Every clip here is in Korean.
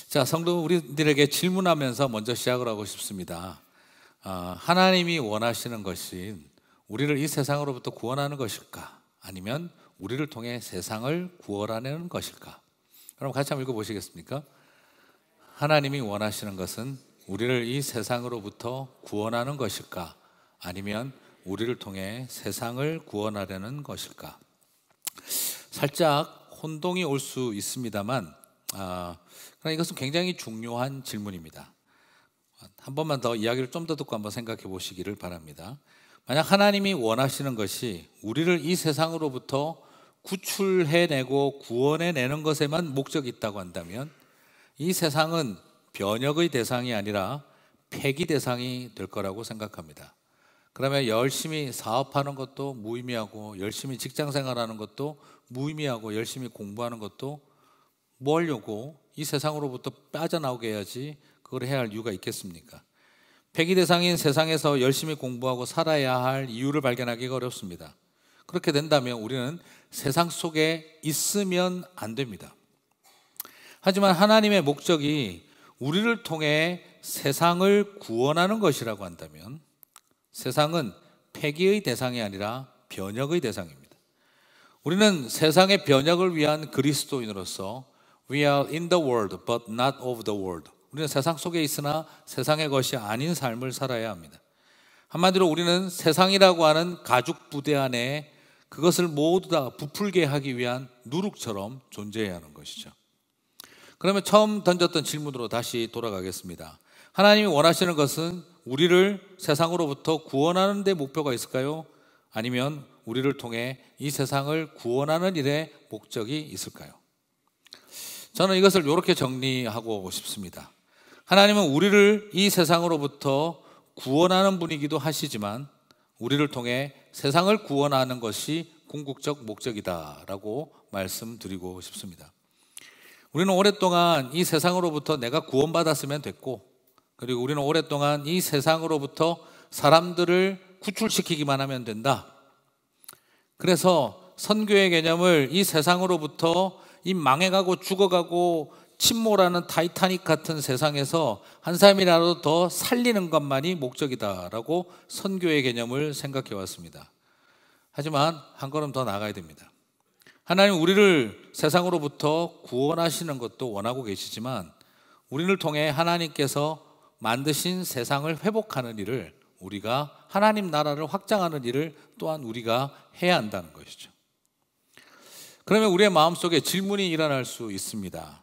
자, 성도 우리들에게 질문하면서 먼저 시작을 하고 싶습니다. 하나님이 원하시는 것이 우리를 이 세상으로부터 구원하는 것일까? 아니면 우리를 통해 세상을 구원하는 것일까? 그럼 같이 한번 읽어보시겠습니까? 하나님이 원하시는 것은 우리를 이 세상으로부터 구원하는 것일까? 아니면 우리를 통해 세상을 구원하려는 것일까? 살짝 혼동이 올 수 있습니다만 그러나 이것은 굉장히 중요한 질문입니다. 한 번만 더 이야기를 좀 더 듣고 한번 생각해 보시기를 바랍니다. 만약 하나님이 원하시는 것이 우리를 이 세상으로부터 구출해내고 구원해내는 것에만 목적이 있다고 한다면 이 세상은 변혁의 대상이 아니라 폐기 대상이 될 거라고 생각합니다. 그러면 열심히 사업하는 것도 무의미하고, 열심히 직장생활하는 것도 무의미하고, 열심히 공부하는 것도 뭐 하려고 이 세상으로부터 빠져나오게 해야지 그걸 해야 할 이유가 있겠습니까? 폐기 대상인 세상에서 열심히 공부하고 살아야 할 이유를 발견하기가 어렵습니다. 그렇게 된다면 우리는 세상 속에 있으면 안 됩니다. 하지만 하나님의 목적이 우리를 통해 세상을 구원하는 것이라고 한다면 세상은 폐기의 대상이 아니라 변혁의 대상입니다. 우리는 세상의 변혁을 위한 그리스도인으로서 We are in the world but not of the world. 우리는 세상 속에 있으나 세상의 것이 아닌 삶을 살아야 합니다. 한마디로 우리는 세상이라고 하는 가죽 부대 안에 그것을 모두 다 부풀게 하기 위한 누룩처럼 존재해야 하는 것이죠. 그러면 처음 던졌던 질문으로 다시 돌아가겠습니다. 하나님이 원하시는 것은 우리를 세상으로부터 구원하는 데 목표가 있을까요? 아니면 우리를 통해 이 세상을 구원하는 일에 목적이 있을까요? 저는 이것을 이렇게 정리하고 싶습니다. 하나님은 우리를 이 세상으로부터 구원하는 분이기도 하시지만 우리를 통해 세상을 구원하는 것이 궁극적 목적이다라고 말씀드리고 싶습니다. 우리는 오랫동안 이 세상으로부터 내가 구원받았으면 됐고, 그리고 우리는 오랫동안 이 세상으로부터 사람들을 구출시키기만 하면 된다. 그래서 선교의 개념을 이 세상으로부터 이 망해가고 죽어가고 침몰하는 타이타닉 같은 세상에서 한 사람이라도 더 살리는 것만이 목적이다라고 선교의 개념을 생각해 왔습니다. 하지만 한 걸음 더 나아가야 됩니다. 하나님 우리를 세상으로부터 구원하시는 것도 원하고 계시지만 우리를 통해 하나님께서 만드신 세상을 회복하는 일을, 우리가 하나님 나라를 확장하는 일을 또한 우리가 해야 한다는 것이죠. 그러면 우리의 마음속에 질문이 일어날 수 있습니다.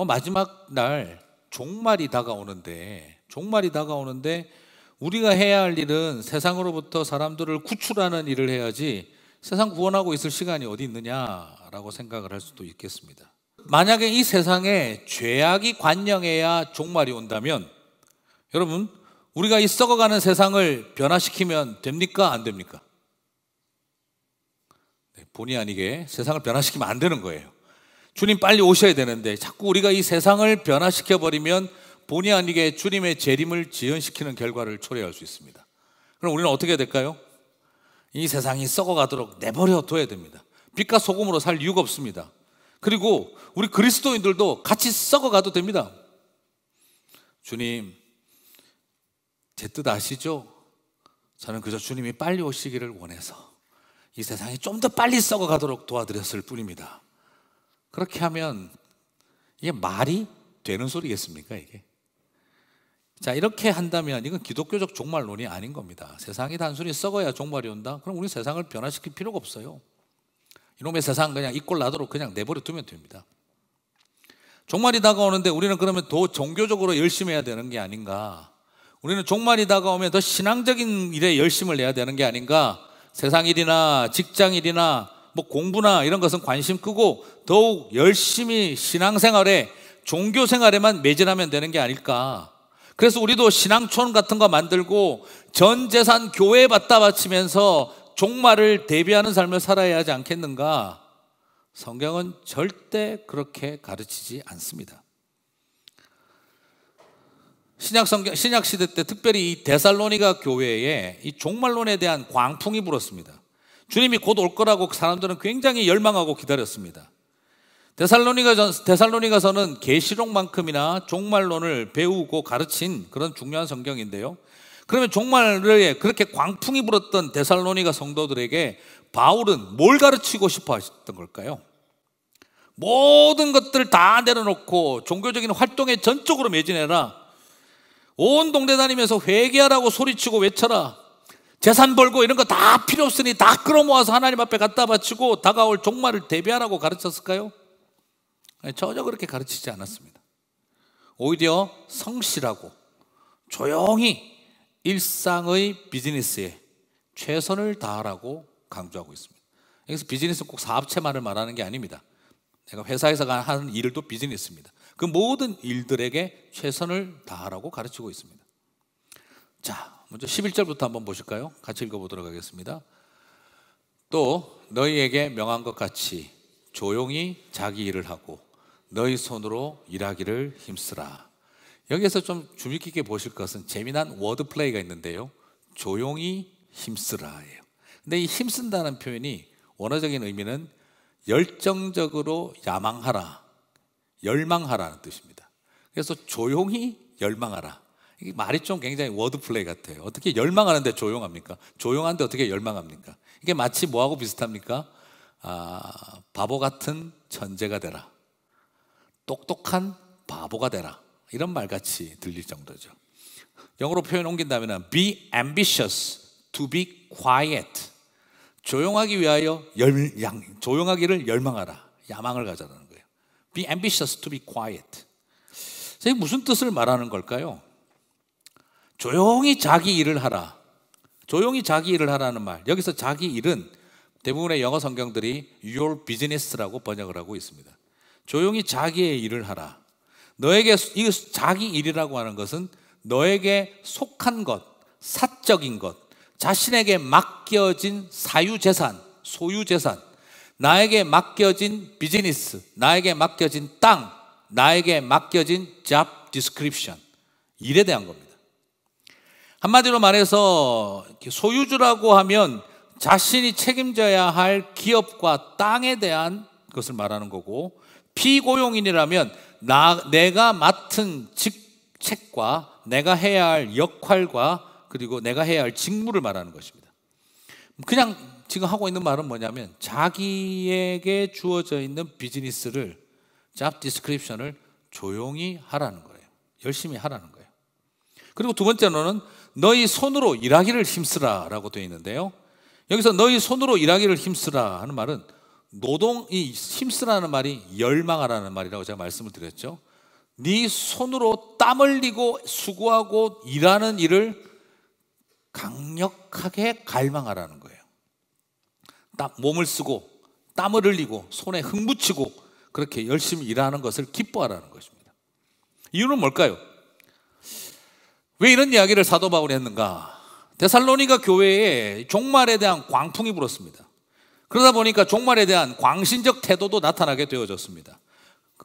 마지막 날 종말이 다가오는데 우리가 해야 할 일은 세상으로부터 사람들을 구출하는 일을 해야지 세상 구원하고 있을 시간이 어디 있느냐라고 생각을 할 수도 있겠습니다. 만약에 이 세상에 죄악이 관영해야 종말이 온다면 여러분, 우리가 이 썩어가는 세상을 변화시키면 됩니까? 안 됩니까? 본의 아니게 세상을 변화시키면 안 되는 거예요. 주님 빨리 오셔야 되는데 자꾸 우리가 이 세상을 변화시켜버리면 본의 아니게 주님의 재림을 지연시키는 결과를 초래할 수 있습니다. 그럼 우리는 어떻게 해야 될까요? 이 세상이 썩어가도록 내버려 둬야 됩니다. 빛과 소금으로 살 이유가 없습니다. 그리고 우리 그리스도인들도 같이 썩어가도 됩니다. 주님, 제 뜻 아시죠? 저는 그저 주님이 빨리 오시기를 원해서 이 세상이 좀 더 빨리 썩어가도록 도와드렸을 뿐입니다. 그렇게 하면 이게 말이 되는 소리겠습니까? 이게? 자, 이렇게 한다면 이건 기독교적 종말론이 아닌 겁니다. 세상이 단순히 썩어야 종말이 온다? 그럼 우리 세상을 변화시킬 필요가 없어요. 이놈의 세상 그냥 이 꼴 나도록 그냥 내버려 두면 됩니다. 종말이 다가오는데 우리는 그러면 더 종교적으로 열심히 해야 되는 게 아닌가? 우리는 종말이 다가오면 더 신앙적인 일에 열심을 내야 되는 게 아닌가? 세상 일이나 직장 일이나 뭐 공부나 이런 것은 관심 끄고 더욱 열심히 신앙생활에, 종교생활에만 매진하면 되는 게 아닐까? 그래서 우리도 신앙촌 같은 거 만들고 전 재산 교회에 갖다 바치면서 종말을 대비하는 삶을 살아야 하지 않겠는가? 성경은 절대 그렇게 가르치지 않습니다. 신약시대 때 특별히 이 데살로니가 교회에 이 종말론에 대한 광풍이 불었습니다. 주님이 곧 올 거라고 사람들은 굉장히 열망하고 기다렸습니다. 데살로니가서는 계시록만큼이나 종말론을 배우고 가르친 그런 중요한 성경인데요. 그러면 종말에 그렇게 광풍이 불었던 데살로니가 성도들에게 바울은 뭘 가르치고 싶어 하셨던 걸까요? 모든 것들 다 내려놓고 종교적인 활동에 전적으로 매진해라. 온 동네 다니면서 회개하라고 소리치고 외쳐라. 재산 벌고 이런 거 다 필요 없으니 다 끌어모아서 하나님 앞에 갖다 바치고 다가올 종말을 대비하라고 가르쳤을까요? 전혀 그렇게 가르치지 않았습니다. 오히려 성실하고 조용히 일상의 비즈니스에 최선을 다하라고 강조하고 있습니다. 여기서 비즈니스는 꼭 사업체만을 말하는 게 아닙니다. 내가 회사에서 하는 일도 비즈니스입니다. 그 모든 일들에게 최선을 다하라고 가르치고 있습니다. 자, 먼저 11절부터 한번 보실까요? 같이 읽어보도록 하겠습니다. 또 너희에게 명한 것 같이 조용히 자기 일을 하고 너희 손으로 일하기를 힘쓰라. 여기에서 좀 주의 깊게 보실 것은 재미난 워드 플레이가 있는데요. 조용히 힘쓰라예요. 근데 이 힘쓴다는 표현이 원어적인 의미는 열정적으로 야망하라, 열망하라는 뜻입니다. 그래서 조용히 열망하라. 이게 말이 좀 굉장히 워드 플레이 같아요. 어떻게 열망하는데 조용합니까? 조용한데 어떻게 열망합니까? 이게 마치 뭐하고 비슷합니까? 바보 같은 천재가 되라, 똑똑한 바보가 되라, 이런 말같이 들릴 정도죠. 영어로 표현 옮긴다면 be ambitious to be quiet. 조용하기 위하여 조용하기를 열망하라, 야망을 가져라는 거예요. Be ambitious to be quiet. 이게 무슨 뜻을 말하는 걸까요? 조용히 자기 일을 하라. 조용히 자기 일을 하라는 말, 여기서 자기 일은 대부분의 영어 성경들이 your business라고 번역을 하고 있습니다. 조용히 자기의 일을 하라. 너에게 이 자기 일이라고 하는 것은 너에게 속한 것, 사적인 것, 자신에게 맡겨진 사유재산, 소유재산, 나에게 맡겨진 비즈니스, 나에게 맡겨진 땅, 나에게 맡겨진 job description, 일에 대한 겁니다. 한마디로 말해서 소유주라고 하면 자신이 책임져야 할 기업과 땅에 대한 것을 말하는 거고, 피고용인이라면 내가 맡은 직책과 내가 해야 할 역할과 그리고 내가 해야 할 직무를 말하는 것입니다. 그냥 지금 하고 있는 말은 뭐냐면 자기에게 주어져 있는 비즈니스를, 잡 디스크립션을 조용히 하라는 거예요. 열심히 하라는 거예요. 그리고 두 번째로는 너희 손으로 일하기를 힘쓰라 라고 되어 있는데요, 여기서 너희 손으로 일하기를 힘쓰라 하는 말은 이 힘쓰라는 말이 열망하라는 말이라고 제가 말씀을 드렸죠. 네 손으로 땀 흘리고 수고하고 일하는 일을 강력하게 갈망하라는 거예요. 몸을 쓰고 땀을 흘리고 손에 흙 묻히고 그렇게 열심히 일하는 것을 기뻐하라는 것입니다. 이유는 뭘까요? 왜 이런 이야기를 사도 바울이 했는가? 데살로니가 교회에 종말에 대한 광풍이 불었습니다. 그러다 보니까 종말에 대한 광신적 태도도 나타나게 되어졌습니다.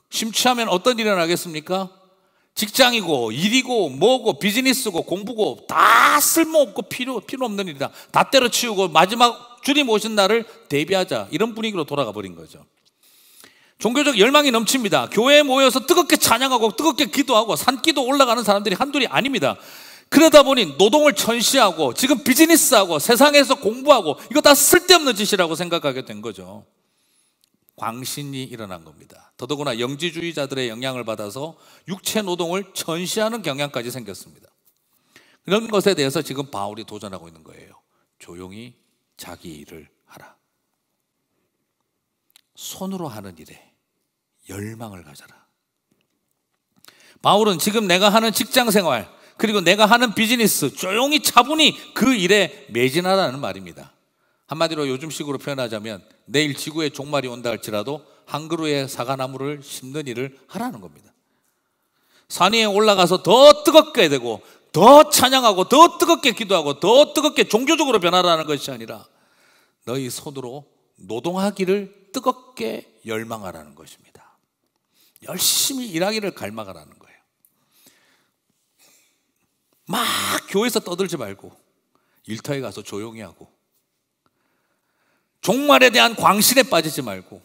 심취하면 어떤 일이 일어나겠습니까? 직장이고 일이고 뭐고 비즈니스고 공부고 다 쓸모없고 필요 없는 일이다. 다 때려치우고 마지막 주님 오신 날을 대비하자, 이런 분위기로 돌아가 버린 거죠. 종교적 열망이 넘칩니다. 교회에 모여서 뜨겁게 찬양하고 뜨겁게 기도하고 산기도 올라가는 사람들이 한둘이 아닙니다. 그러다 보니 노동을 천시하고 지금 비즈니스하고 세상에서 공부하고 이거 다 쓸데없는 짓이라고 생각하게 된 거죠. 광신이 일어난 겁니다. 더더구나 영지주의자들의 영향을 받아서 육체 노동을 천시하는 경향까지 생겼습니다. 이런 것에 대해서 지금 바울이 도전하고 있는 거예요. 조용히 자기 일을 하라. 손으로 하는 일에 열망을 가져라. 바울은 지금 내가 하는 직장 생활 그리고 내가 하는 비즈니스 조용히 차분히 그 일에 매진하라는 말입니다. 한마디로 요즘식으로 표현하자면 내일 지구에 종말이 온다 할지라도 한 그루의 사과나무를 심는 일을 하라는 겁니다. 산 위에 올라가서 더 뜨겁게 되고 더 찬양하고 더 뜨겁게 기도하고 더 뜨겁게 종교적으로 변화라는 것이 아니라 너희 손으로 노동하기를 뜨겁게 열망하라는 것입니다. 열심히 일하기를 갈망하라는 거예요. 막 교회에서 떠들지 말고 일터에 가서 조용히 하고 종말에 대한 광신에 빠지지 말고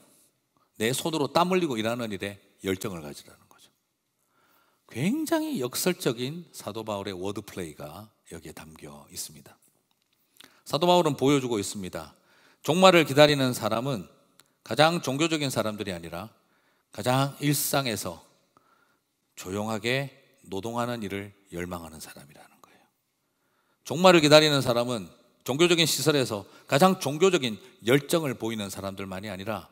내 손으로 땀 흘리고 일하는 일에 열정을 가지라는 거죠. 굉장히 역설적인 사도 바울의 워드플레이가 여기에 담겨 있습니다. 사도 바울은 보여주고 있습니다. 종말을 기다리는 사람은 가장 종교적인 사람들이 아니라 가장 일상에서 조용하게 노동하는 일을 열망하는 사람이라는 거예요. 종말을 기다리는 사람은 종교적인 시설에서 가장 종교적인 열정을 보이는 사람들만이 아니라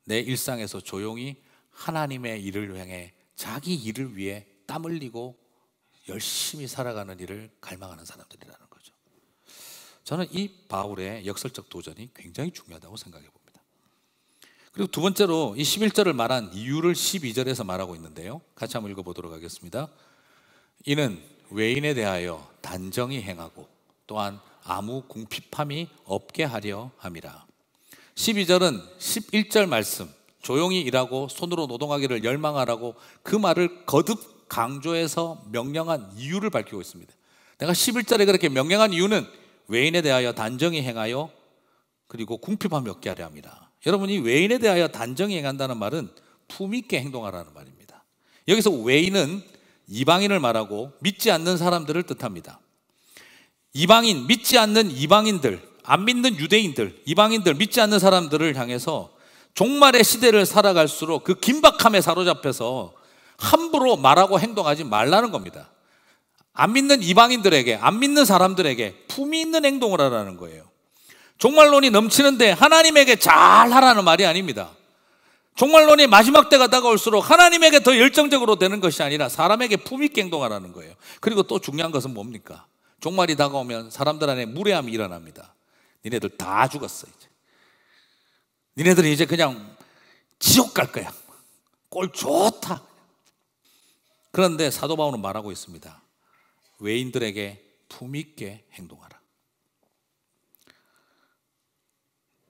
내 일상에서 조용히 하나님의 일을 향해 자기 일을 위해 땀 흘리고 열심히 살아가는 일을 갈망하는 사람들이라는 거죠. 저는 이 바울의 역설적 도전이 굉장히 중요하다고 생각해 봅니다. 그리고 두 번째로 이 11절을 말한 이유를 12절에서 말하고 있는데요, 같이 한번 읽어보도록 하겠습니다. 이는 외인에 대하여 단정히 행하고 또한 아무 궁핍함이 없게 하려 함이라. 12절은 11절 말씀, 조용히 일하고 손으로 노동하기를 열망하라고 그 말을 거듭 강조해서 명령한 이유를 밝히고 있습니다. 내가 11절에 그렇게 명령한 이유는 외인에 대하여 단정히 행하여 그리고 궁핍함이 없게 하려 합니다. 여러분, 이 외인에 대하여 단정히 행한다는 말은 품있게 행동하라는 말입니다. 여기서 외인은 이방인을 말하고 믿지 않는 사람들을 뜻합니다. 이방인, 믿지 않는 이방인들, 안 믿는 유대인들, 이방인들, 믿지 않는 사람들을 향해서 종말의 시대를 살아갈수록 그 긴박함에 사로잡혀서 함부로 말하고 행동하지 말라는 겁니다. 안 믿는 이방인들에게, 안 믿는 사람들에게 품위 있는 행동을 하라는 거예요. 종말론이 넘치는데 하나님에게 잘하라는 말이 아닙니다. 종말론이 마지막 때가 다가올수록 하나님에게 더 열정적으로 되는 것이 아니라 사람에게 품위 있게 행동하라는 거예요. 그리고 또 중요한 것은 뭡니까? 종말이 다가오면 사람들 안에 무례함이 일어납니다. 니네들 다 죽었어, 이제. 니네들이 이제 그냥 지옥 갈 거야. 꼴 좋다. 그런데 사도 바울은 말하고 있습니다. 외인들에게 품위 있게 행동하라.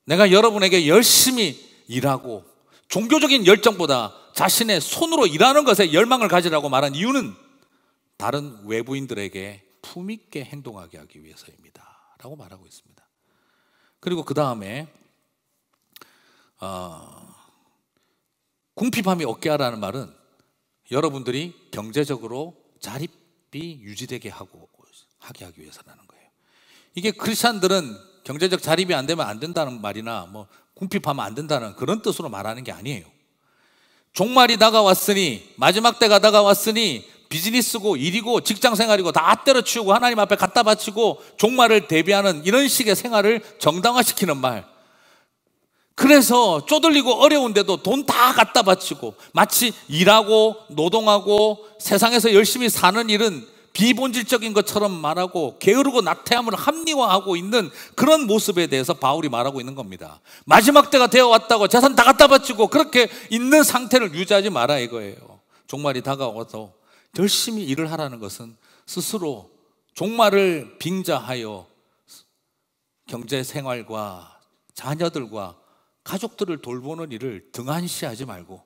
내가 여러분에게 열심히 일하고 종교적인 열정보다 자신의 손으로 일하는 것에 열망을 가지라고 말한 이유는 다른 외부인들에게 품위 있게 행동하게 하기 위해서입니다 라고 말하고 있습니다. 그리고 그 다음에 궁핍함이 없게 하라는 말은 여러분들이 경제적으로 자립이 유지되게 하게 하기 위해서라는 거예요. 이게 크리스찬들은 경제적 자립이 안 되면 안 된다는 말이나 뭐 궁핍하면 안 된다는 그런 뜻으로 말하는 게 아니에요. 종말이 다가왔으니, 마지막 때가 다가왔으니 비즈니스고 일이고 직장생활이고 다 때려치우고 하나님 앞에 갖다 바치고 종말을 대비하는 이런 식의 생활을 정당화시키는 말. 그래서 쪼들리고 어려운데도 돈 다 갖다 바치고 마치 일하고 노동하고 세상에서 열심히 사는 일은 비본질적인 것처럼 말하고 게으르고 나태함을 합리화하고 있는 그런 모습에 대해서 바울이 말하고 있는 겁니다. 마지막 때가 되어 왔다고 재산 다 갖다 바치고 그렇게 있는 상태를 유지하지 마라 이거예요. 종말이 다가와서 열심히 일을 하라는 것은 스스로 종말을 빙자하여 경제생활과 자녀들과 가족들을 돌보는 일을 등한시하지 말고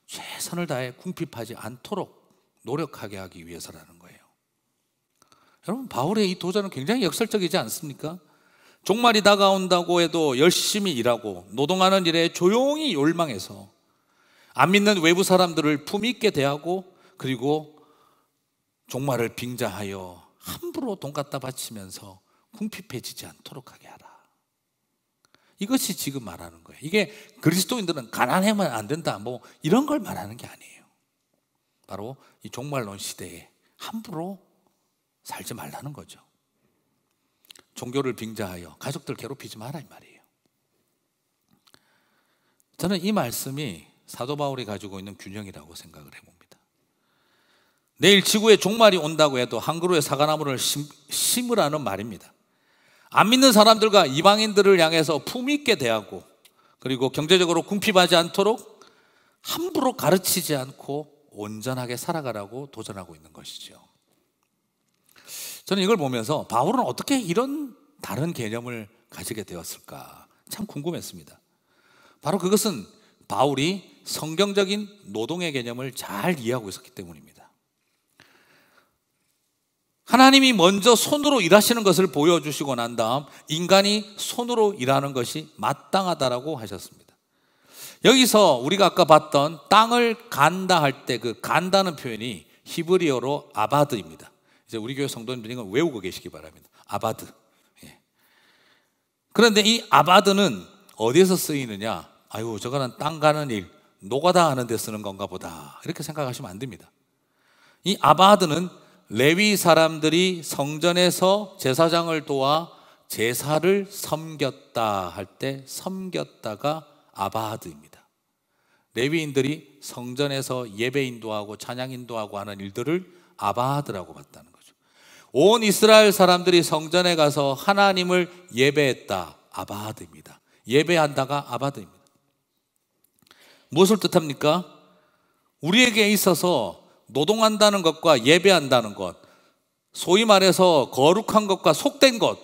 최선을 다해 궁핍하지 않도록 노력하게 하기 위해서라는 거예요. 여러분, 바울의 이 도전은 굉장히 역설적이지 않습니까? 종말이 다가온다고 해도 열심히 일하고 노동하는 일에 조용히 열망해서 안 믿는 외부 사람들을 품위 있게 대하고 그리고 종말을 빙자하여 함부로 돈 갖다 바치면서 궁핍해지지 않도록 하게 하라. 이것이 지금 말하는 거예요. 이게 그리스도인들은 가난하면 안 된다 뭐 이런 걸 말하는 게 아니에요. 바로 이 종말론 시대에 함부로 살지 말라는 거죠. 종교를 빙자하여 가족들 괴롭히지 마라 이 말이에요. 저는 이 말씀이 사도 바울이 가지고 있는 균형이라고 생각을 해봅니다. 내일 지구에 종말이 온다고 해도 한 그루의 사과나무를 심으라는 말입니다. 안 믿는 사람들과 이방인들을 향해서 품위 있게 대하고 그리고 경제적으로 궁핍하지 않도록 함부로 가르치지 않고 온전하게 살아가라고 도전하고 있는 것이죠. 저는 이걸 보면서 바울은 어떻게 이런 다른 개념을 가지게 되었을까 참 궁금했습니다. 바로 그것은 바울이 성경적인 노동의 개념을 잘 이해하고 있었기 때문입니다. 하나님이 먼저 손으로 일하시는 것을 보여주시고 난 다음 인간이 손으로 일하는 것이 마땅하다라고 하셨습니다. 여기서 우리가 아까 봤던 땅을 간다 할 때 그 간다는 표현이 히브리어로 아바드입니다. 이제 우리 교회 성도님들이 이거 외우고 계시기 바랍니다. 아바드. 예. 그런데 이 아바드는 어디에서 쓰이느냐? 아유, 저거는 땅 가는 일, 노가다 하는 데 쓰는 건가 보다, 이렇게 생각하시면 안 됩니다. 이 아바드는 레위 사람들이 성전에서 제사장을 도와 제사를 섬겼다 할 때 섬겼다가 아바드입니다. 레위인들이 성전에서 예배 인도하고 찬양 인도하고 하는 일들을 아바드라고 봤다는 거죠. 온 이스라엘 사람들이 성전에 가서 하나님을 예배했다, 아바드입니다. 예배한다가 아바드입니다. 무엇을 뜻합니까? 우리에게 있어서 노동한다는 것과 예배한다는 것, 소위 말해서 거룩한 것과 속된 것,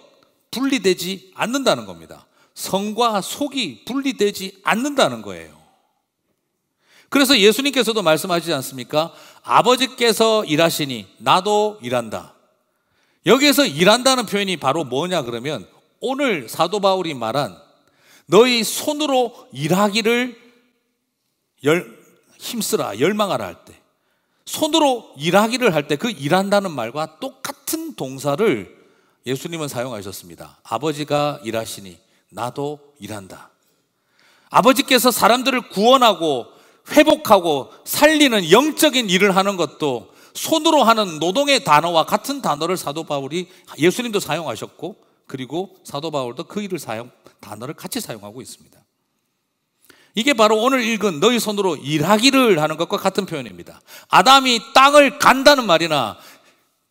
분리되지 않는다는 겁니다. 성과 속이 분리되지 않는다는 거예요. 그래서 예수님께서도 말씀하시지 않습니까? 아버지께서 일하시니 나도 일한다. 여기에서 일한다는 표현이 바로 뭐냐 그러면, 오늘 사도 바울이 말한 너희 손으로 일하기를 힘쓰라, 열망하라 할 때, 손으로 일하기를 할 때 그 일한다는 말과 똑같은 동사를 예수님은 사용하셨습니다. 아버지가 일하시니 나도 일한다. 아버지께서 사람들을 구원하고 회복하고 살리는 영적인 일을 하는 것도 손으로 하는 노동의 단어와 같은 단어를 사도 바울이, 예수님도 사용하셨고, 그리고 사도 바울도 그 일을 단어를 같이 사용하고 있습니다. 이게 바로 오늘 읽은 너희 손으로 일하기를 하는 것과 같은 표현입니다. 아담이 땅을 간다는 말이나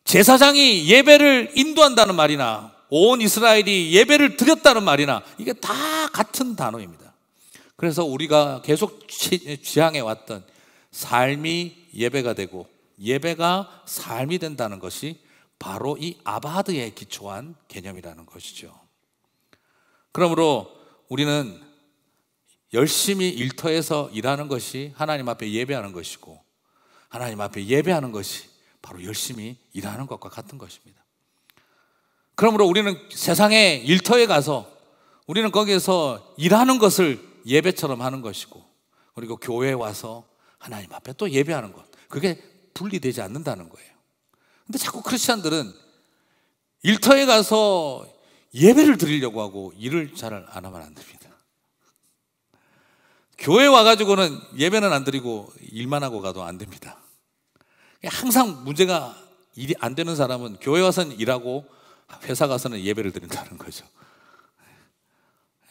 제사장이 예배를 인도한다는 말이나 온 이스라엘이 예배를 드렸다는 말이나 이게 다 같은 단어입니다. 그래서 우리가 계속 지향해 왔던 삶이 예배가 되고 예배가 삶이 된다는 것이 바로 이 아바드에 기초한 개념이라는 것이죠. 그러므로 우리는 열심히 일터에서 일하는 것이 하나님 앞에 예배하는 것이고, 하나님 앞에 예배하는 것이 바로 열심히 일하는 것과 같은 것입니다. 그러므로 우리는 세상의 일터에 가서 우리는 거기에서 일하는 것을 예배처럼 하는 것이고, 그리고 교회에 와서 하나님 앞에 또 예배하는 것, 그게 분리되지 않는다는 거예요. 근데 자꾸 크리스찬들은 일터에 가서 예배를 드리려고 하고 일을 잘 안 하면 안 됩니다. 교회 와가지고는 예배는 안 드리고 일만 하고 가도 안 됩니다. 항상 문제가, 일이 안 되는 사람은 교회 와서는 일하고 회사 가서는 예배를 드린다는 거죠.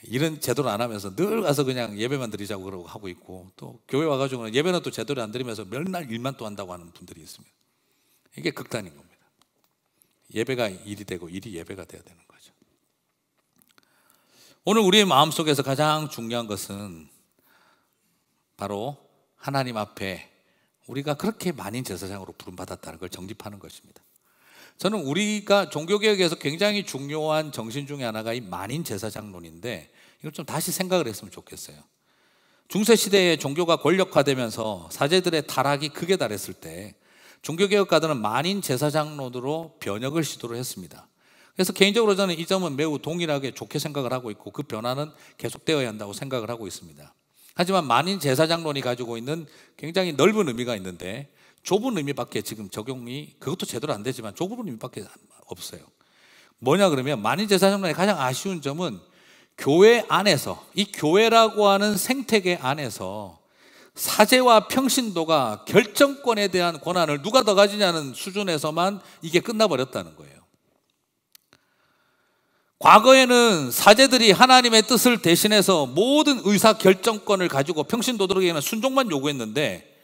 일은 제대로 안 하면서 늘 가서 그냥 예배만 드리자고 그러고 하고 있고, 또 교회 와가지고는 예배는 또 제대로 안 드리면서 맨날 일만 또 한다고 하는 분들이 있습니다. 이게 극단인 겁니다. 예배가 일이 되고 일이 예배가 돼야 되는 거죠. 오늘 우리의 마음속에서 가장 중요한 것은 바로 하나님 앞에 우리가 그렇게 만인 제사장으로 부름받았다는 걸 정립하는 것입니다. 저는 우리가 종교개혁에서 굉장히 중요한 정신 중에 하나가 이 만인 제사장론인데, 이걸 좀 다시 생각을 했으면 좋겠어요. 중세시대에 종교가 권력화되면서 사제들의 타락이 극에 달했을 때 종교개혁가들은 만인 제사장론으로 변혁을 시도를 했습니다. 그래서 개인적으로 저는 이 점은 매우 동일하게 좋게 생각을 하고 있고, 그 변화는 계속되어야 한다고 생각을 하고 있습니다. 하지만 만인 제사장론이 가지고 있는 굉장히 넓은 의미가 있는데, 좁은 의미밖에 지금 적용이, 그것도 제대로 안 되지만 좁은 의미밖에 없어요. 뭐냐 그러면, 만인 제사장론의 가장 아쉬운 점은 교회 안에서, 이 교회라고 하는 생태계 안에서 사제와 평신도가 결정권에 대한 권한을 누가 더 가지냐는 수준에서만 이게 끝나버렸다는 거예요. 과거에는 사제들이 하나님의 뜻을 대신해서 모든 의사 결정권을 가지고 평신도들에게는 순종만 요구했는데,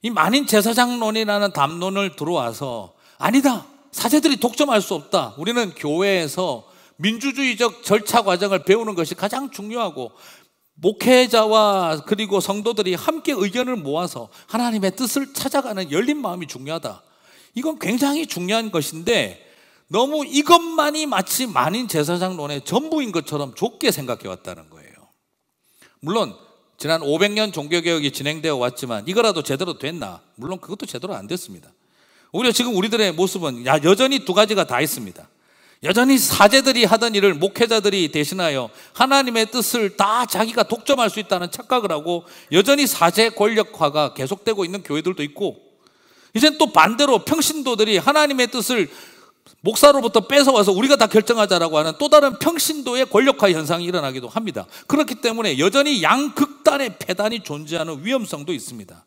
이 만인 제사장론이라는 담론을 들어와서 아니다, 사제들이 독점할 수 없다, 우리는 교회에서 민주주의적 절차 과정을 배우는 것이 가장 중요하고, 목회자와 그리고 성도들이 함께 의견을 모아서 하나님의 뜻을 찾아가는 열린 마음이 중요하다. 이건 굉장히 중요한 것인데, 너무 이것만이 마치 만인 제사장론의 전부인 것처럼 좁게 생각해 왔다는 거예요. 물론 지난 500년 종교개혁이 진행되어 왔지만 이거라도 제대로 됐나? 물론 그것도 제대로 안 됐습니다. 오히려 지금 우리들의 모습은 여전히 두 가지가 다 있습니다. 여전히 사제들이 하던 일을 목회자들이 대신하여 하나님의 뜻을 다 자기가 독점할 수 있다는 착각을 하고 여전히 사제 권력화가 계속되고 있는 교회들도 있고, 이젠 또 반대로 평신도들이 하나님의 뜻을 목사로부터 뺏어와서 우리가 다 결정하자라고 하는 또 다른 평신도의 권력화 현상이 일어나기도 합니다. 그렇기 때문에 여전히 양극단의 패단이 존재하는 위험성도 있습니다.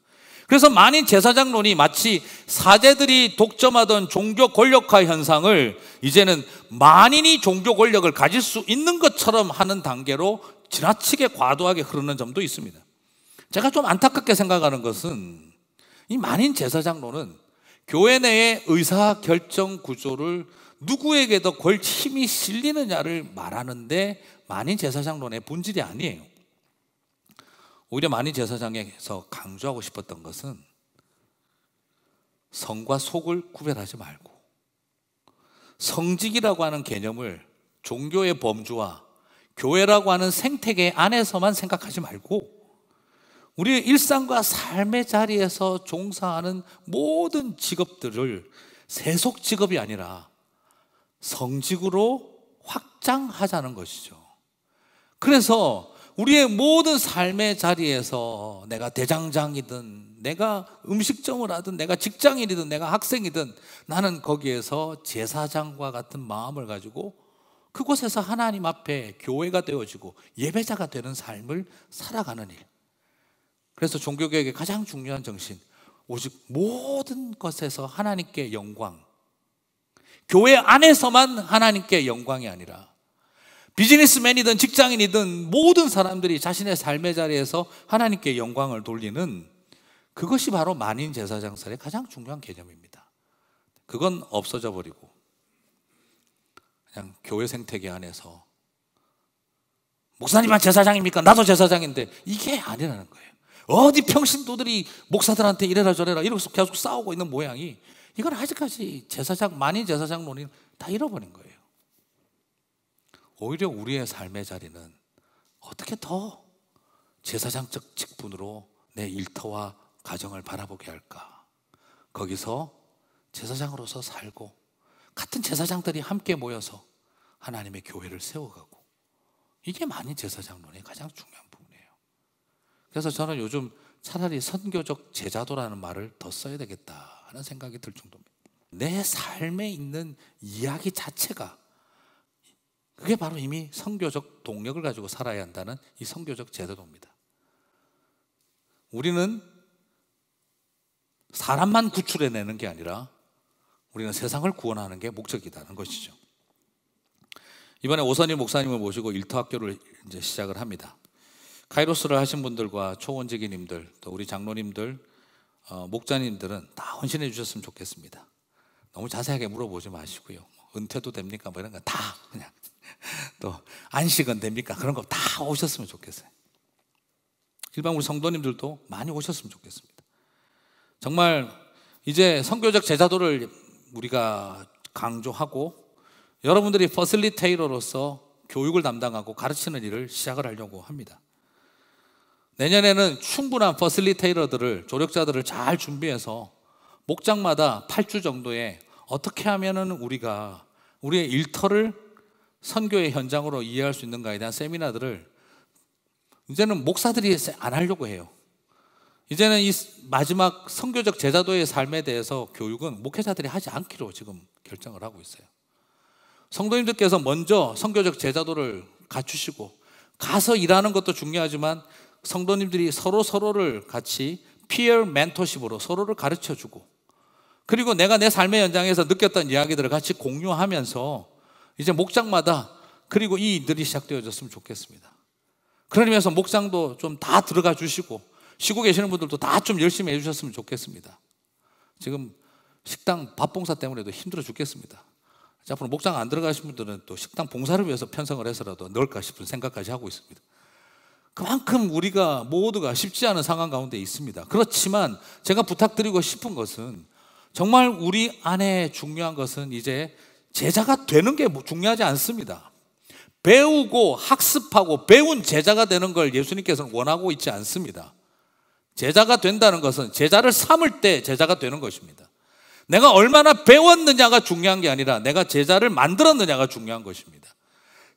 그래서 만인 제사장론이 마치 사제들이 독점하던 종교 권력화 현상을 이제는 만인이 종교 권력을 가질 수 있는 것처럼 하는 단계로 지나치게 과도하게 흐르는 점도 있습니다. 제가 좀 안타깝게 생각하는 것은 이 만인 제사장론은 교회 내의 의사결정 구조를 누구에게 더 힘이 실리느냐를 말하는데 만인 제사장론의 본질이 아니에요. 오히려 만인 제사장에서 강조하고 싶었던 것은 성과 속을 구별하지 말고 성직이라고 하는 개념을 종교의 범주와 교회라고 하는 생태계 안에서만 생각하지 말고 우리의 일상과 삶의 자리에서 종사하는 모든 직업들을 세속 직업이 아니라 성직으로 확장하자는 것이죠. 그래서 우리의 모든 삶의 자리에서 내가 대장장이든 내가 음식점을 하든 내가 직장인이든 내가 학생이든 나는 거기에서 제사장과 같은 마음을 가지고 그곳에서 하나님 앞에 교회가 되어지고 예배자가 되는 삶을 살아가는 일. 그래서 종교개혁의 가장 중요한 정신, 오직 모든 것에서 하나님께 영광, 교회 안에서만 하나님께 영광이 아니라 비즈니스맨이든 직장인이든 모든 사람들이 자신의 삶의 자리에서 하나님께 영광을 돌리는 그것이 바로 만인 제사장설의 가장 중요한 개념입니다. 그건 없어져 버리고 그냥 교회 생태계 안에서 목사님만 제사장입니까? 나도 제사장인데 이게 아니라는 거예요. 어디 평신도들이 목사들한테 이래라 저래라 이러면서 계속 싸우고 있는 모양이, 이건 아직까지 제사장, 만인 제사장론이 다 잃어버린 거예요. 오히려 우리의 삶의 자리는 어떻게 더 제사장적 직분으로 내 일터와 가정을 바라보게 할까? 거기서 제사장으로서 살고 같은 제사장들이 함께 모여서 하나님의 교회를 세워가고, 이게 만인 제사장론의 가장 중요한 부분이에요. 그래서 저는 요즘 차라리 선교적 제자도라는 말을 더 써야 되겠다 하는 생각이 들 정도입니다. 내 삶에 있는 이야기 자체가, 그게 바로 이미 선교적 동력을 가지고 살아야 한다는 이 선교적 제도입니다. 우리는 사람만 구출해내는 게 아니라 우리는 세상을 구원하는 게 목적이라는 것이죠. 이번에 오선희 목사님을 모시고 일터학교를 이제 시작을 합니다. 카이로스를 하신 분들과 초원지기님들, 또 우리 장로님들, 목자님들은 다 헌신해 주셨으면 좋겠습니다. 너무 자세하게 물어보지 마시고요. 은퇴도 됩니까? 뭐 이런 거 다 그냥 또 안식은 됩니까? 그런 거 다 오셨으면 좋겠어요. 일반 우리 성도님들도 많이 오셨으면 좋겠습니다. 정말 이제 선교적 제자도를 우리가 강조하고 여러분들이 퍼실리테이터로서 교육을 담당하고 가르치는 일을 시작을 하려고 합니다. 내년에는 충분한 퍼실리테이터들을, 조력자들을 잘 준비해서 목장마다 8주 정도에 어떻게 하면은 우리가 우리의 일터를 선교의 현장으로 이해할 수 있는가에 대한 세미나들을 이제는 목사들이 안 하려고 해요. 이제는 이 마지막 선교적 제자도의 삶에 대해서 교육은 목회자들이 하지 않기로 지금 결정을 하고 있어요. 성도님들께서 먼저 선교적 제자도를 갖추시고 가서 일하는 것도 중요하지만 성도님들이 서로를 같이 피어 멘토십으로 서로를 가르쳐주고, 그리고 내가 내 삶의 현장에서 느꼈던 이야기들을 같이 공유하면서 이제 목장마다 그리고 이 일들이 시작되어졌으면 좋겠습니다. 그러면서 목장도 좀 다 들어가 주시고 쉬고 계시는 분들도 다 좀 열심히 해주셨으면 좋겠습니다. 지금 식당 밥 봉사 때문에도 힘들어 죽겠습니다. 앞으로 목장 안 들어가신 분들은 또 식당 봉사를 위해서 편성을 해서라도 넣을까 싶은 생각까지 하고 있습니다. 그만큼 우리가 모두가 쉽지 않은 상황 가운데 있습니다. 그렇지만 제가 부탁드리고 싶은 것은, 정말 우리 안에 중요한 것은 이제 제자가 되는 게 중요하지 않습니다. 배우고 학습하고 배운 제자가 되는 걸 예수님께서는 원하고 있지 않습니다. 제자가 된다는 것은 제자를 삼을 때 제자가 되는 것입니다. 내가 얼마나 배웠느냐가 중요한 게 아니라 내가 제자를 만들었느냐가 중요한 것입니다.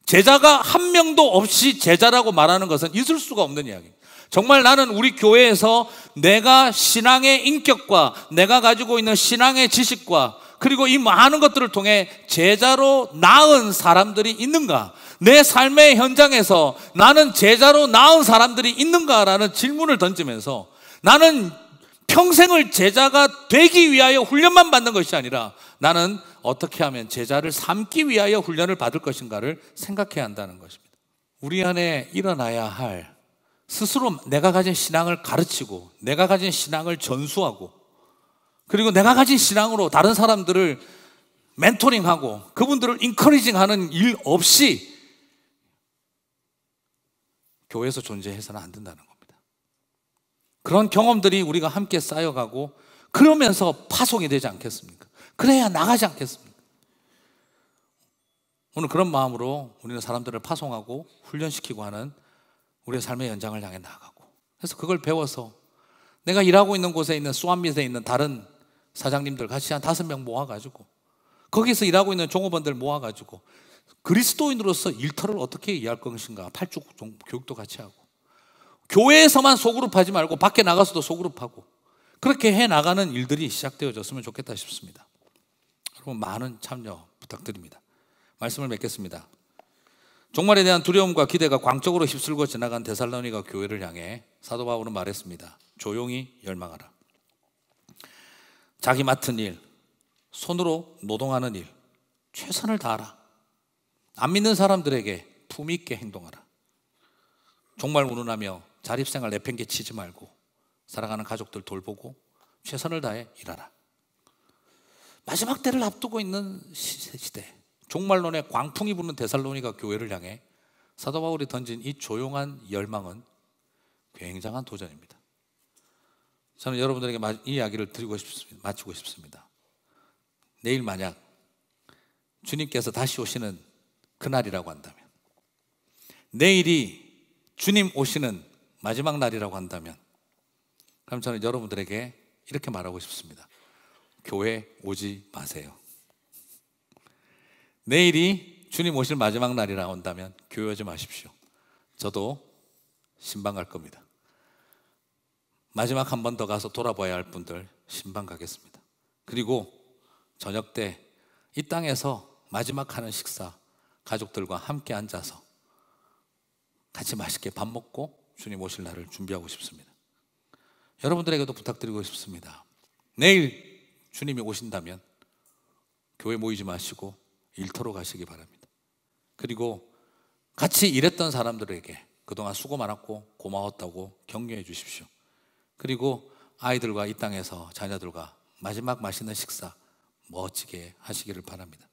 제자가 한 명도 없이 제자라고 말하는 것은 있을 수가 없는 이야기입니다. 정말 나는 우리 교회에서 내가 신앙의 인격과 내가 가지고 있는 신앙의 지식과 그리고 이 많은 것들을 통해 제자로 낳은 사람들이 있는가? 내 삶의 현장에서 나는 제자로 낳은 사람들이 있는가라는 질문을 던지면서 나는 평생을 제자가 되기 위하여 훈련만 받는 것이 아니라 나는 어떻게 하면 제자를 삼기 위하여 훈련을 받을 것인가를 생각해야 한다는 것입니다. 우리 안에 일어나야 할 스스로 내가 가진 신앙을 가르치고 내가 가진 신앙을 전수하고 그리고 내가 가진 신앙으로 다른 사람들을 멘토링하고 그분들을 인커리징하는 일 없이 교회에서 존재해서는 안 된다는 겁니다. 그런 경험들이 우리가 함께 쌓여가고 그러면서 파송이 되지 않겠습니까? 그래야 나가지 않겠습니까? 오늘 그런 마음으로 우리는 사람들을 파송하고 훈련시키고 하는 우리의 삶의 연장을 향해 나가고, 그래서 그걸 배워서 내가 일하고 있는 곳에 있는 수완밑에 있는 다른 사장님들 같이 한 5명 모아가지고 거기서 일하고 있는 종업원들 모아가지고 그리스도인으로서 일터를 어떻게 이해할 것인가 8주 교육도 같이 하고, 교회에서만 소그룹 하지 말고 밖에 나가서도 소그룹 하고, 그렇게 해나가는 일들이 시작되어졌으면 좋겠다 싶습니다. 여러분 많은 참여 부탁드립니다. 말씀을 맺겠습니다. 종말에 대한 두려움과 기대가 광적으로 휩쓸고 지나간 데살로니가 교회를 향해 사도 바울은 말했습니다. 조용히 열망하라. 자기 맡은 일, 손으로 노동하는 일, 최선을 다하라. 안 믿는 사람들에게 품위 있게 행동하라. 종말 운운하며 자립생활 내팽개치지 말고 살아가는 가족들 돌보고 최선을 다해 일하라. 마지막 때를 앞두고 있는 시대, 종말론의 광풍이 부는 데살로니가 교회를 향해 사도 바울이 던진 이 조용한 열망은 굉장한 도전입니다. 저는 여러분들에게 이 이야기를 마치고 싶습니다. 내일 만약 주님께서 다시 오시는 그날이라고 한다면, 내일이 주님 오시는 마지막 날이라고 한다면, 그럼 저는 여러분들에게 이렇게 말하고 싶습니다. 교회 오지 마세요. 내일이 주님 오실 마지막 날이라고 한다면 교회 오지 마십시오. 저도 신방 갈 겁니다. 마지막 한 번 더 가서 돌아봐야 할 분들 신방 가겠습니다. 그리고 저녁 때 이 땅에서 마지막 하는 식사 가족들과 함께 앉아서 같이 맛있게 밥 먹고 주님 오실 날을 준비하고 싶습니다. 여러분들에게도 부탁드리고 싶습니다. 내일 주님이 오신다면 교회 모이지 마시고 일터로 가시기 바랍니다. 그리고 같이 일했던 사람들에게 그동안 수고 많았고 고마웠다고 격려해 주십시오. 그리고 아이들과 이 땅에서 자녀들과 마지막 맛있는 식사 멋지게 하시기를 바랍니다.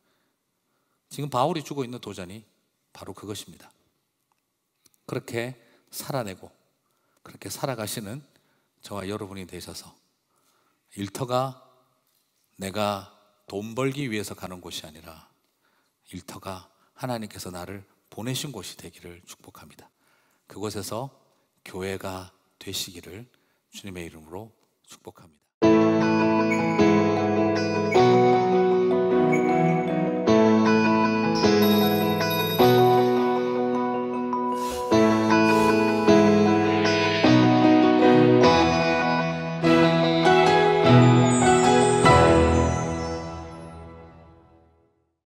지금 바울이 주고 있는 도전이 바로 그것입니다. 그렇게 살아내고 그렇게 살아가시는 저와 여러분이 되셔서 일터가 내가 돈 벌기 위해서 가는 곳이 아니라 일터가 하나님께서 나를 보내신 곳이 되기를 축복합니다. 그곳에서 교회가 되시기를 주님의 이름으로 축복합니다.